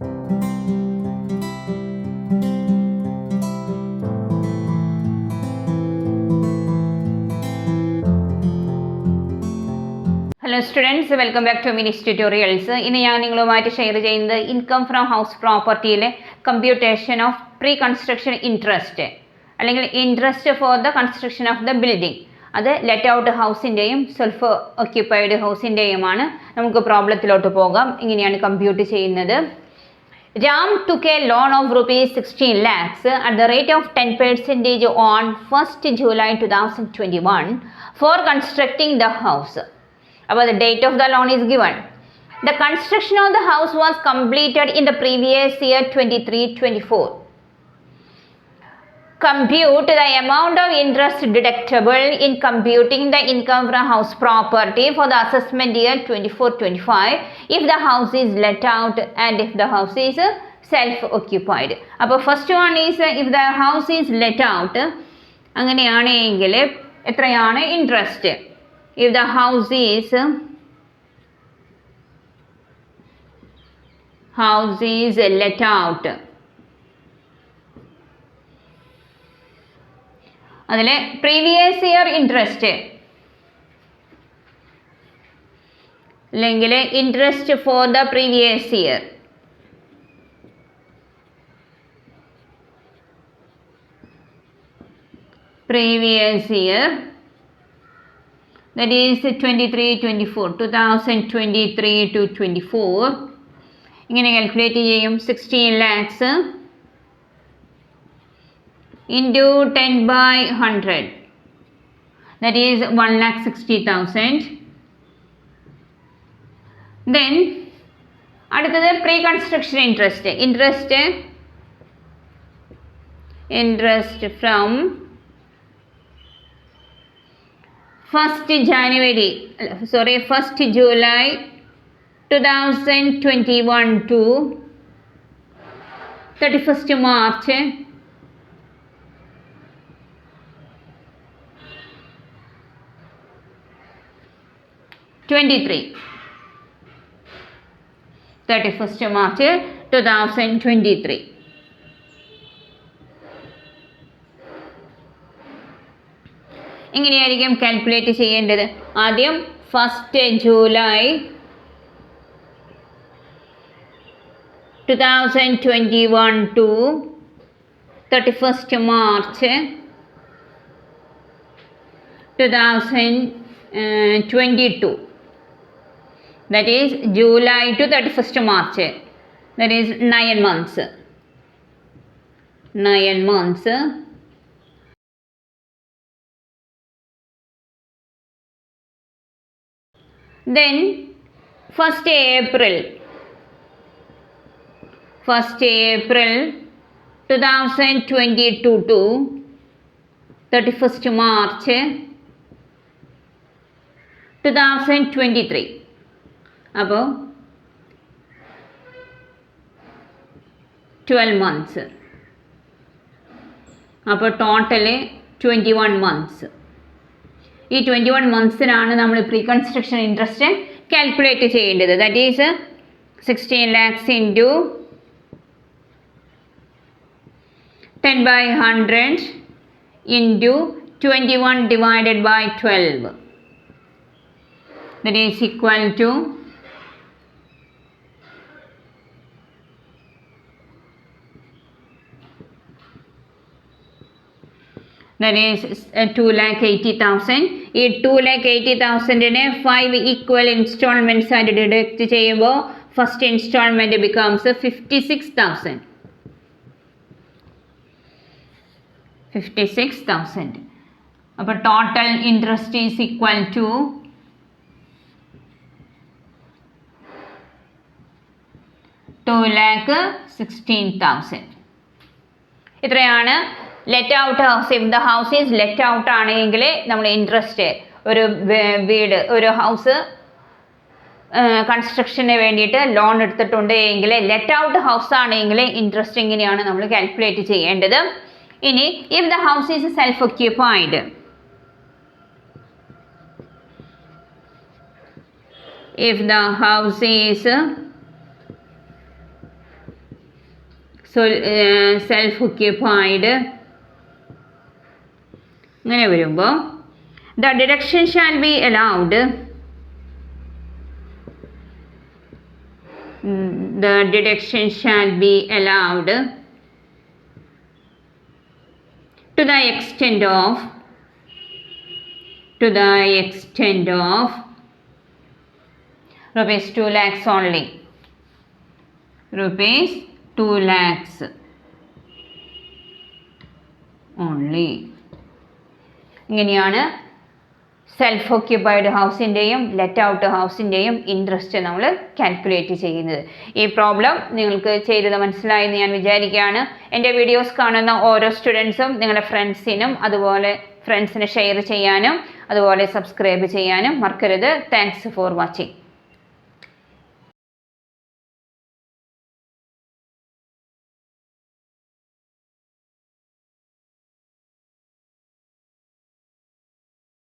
Hello students, welcome back to Minis Tutorials. ഇന്ന് ഞാൻ നിങ്ങളുമായിട്ട് ഷെയർ ചെയ്യുന്നത് ഇൻകം ഫ്രം ഹൗസ് പ്രോപ്പർട്ടിയിലെ computation of pre construction interest അല്ലെങ്കിൽ interest for the construction of the building. അത് let out ഹൗസിൻ്റെയും self occupied ഹൗസിൻ്റെയുമാണ്. നമുക്ക് പ്രോബ്ലത്തിലോട്ട് പോകാം. ഇങ്ങനെയാണ് കമ്പ്യൂട്ട് ചെയ്യുന്നത്. Ram took a loan of rupees 16 lakhs at the rate of 10% on 1st July 2021 for constructing the house. About the date of the loan is given. The construction of the house was completed in the previous year 23-24. Compute the amount of interest deductible in computing the income from house property for the assessment year 24-25 if the house is let out and if the house is self-occupied. അപ്പോൾ first one is if the house is let out, അങ്ങനെയാണെങ്കിൽ എത്രയാണ് interest? If the house is let out, അതിലെ previous year interest അല്ലെങ്കിൽ interest for the previous year, that is 23-24, 2023 to 24. ഇങ്ങനെ calculate ചെയ്യും. 16 lakhs into 10 by 100, that is 1,60,000. Then അടുത്തത് pre construction interest from 1st July 2021 to 31st March 23, 31st March 2023. ഇങ്ങനെയായിരിക്കും calculate ചെയ്യേണ്ടത്. ആദ്യം 1st July 2021 to 31st March 2022, that is July to 31st March, that is 9 months. Then 1st April 2022 to 31st March 2023. അപ്പോൾ 12 months. അപ്പോൾ total 21 months. ഈ 21 monthsനാണ് നമ്മൾ pre construction interest calculate ചെയ്യേണ്ടത്. That is 16 lakhs into 10 by 100 into 21 divided by 12, that is equal to 2,80,000. ഈ 2,80,000-നെ 5 equal installments ആയിട്ട് deduct ചെയ്യുമ്പോൾ first installment becomes 56,000. അപ്പോൾ total interest is equal to 2,16,000. ഇത്രയാണ് let out house. If the house is let out ആണെങ്കിൽ നമ്മൾ interest, ഒരു വീട്, ഒരു ഹൗസ് കൺസ്ട്രക്ഷന് വേണ്ടിയിട്ട് ലോൺ എടുത്തിട്ടുണ്ട് എങ്കിൽ, ലെറ്റ് ഔട്ട് ഹൗസ് ആണെങ്കിൽ ഇൻട്രസ്റ്റ് ഇങ്ങനെയാണ് നമ്മൾ കാൽക്കുലേറ്റ് ചെയ്യേണ്ടത്. ഇനി if the house is self occupied, if the house is self occupied ഇങ്ങനെ വരുമ്പോൾ the deduction shall be allowed the deduction shall be allowed to the extent of rupees 2 lakhs only. Rupees 2 lakhs only. ഇങ്ങനെയാണ് self occupied ഹൗസിൻ്റെയും let out ഹൗസിൻ്റെയും interest നമ്മൾ calculate ചെയ്യുന്നത്. ഈ problem നിങ്ങൾക്ക് ചെയ്തത് മനസ്സിലായെന്ന് ഞാൻ വിചാരിക്കുകയാണ്. എൻ്റെ വീഡിയോസ് കാണുന്ന ഓരോ സ്റ്റുഡൻസും നിങ്ങളുടെ ഫ്രണ്ട്സിനും അതുപോലെ ഫ്രണ്ട്സിന് ഷെയർ ചെയ്യാനും അതുപോലെ സബ്സ്ക്രൈബ് ചെയ്യാനും മറക്കരുത്. Thanks for watching.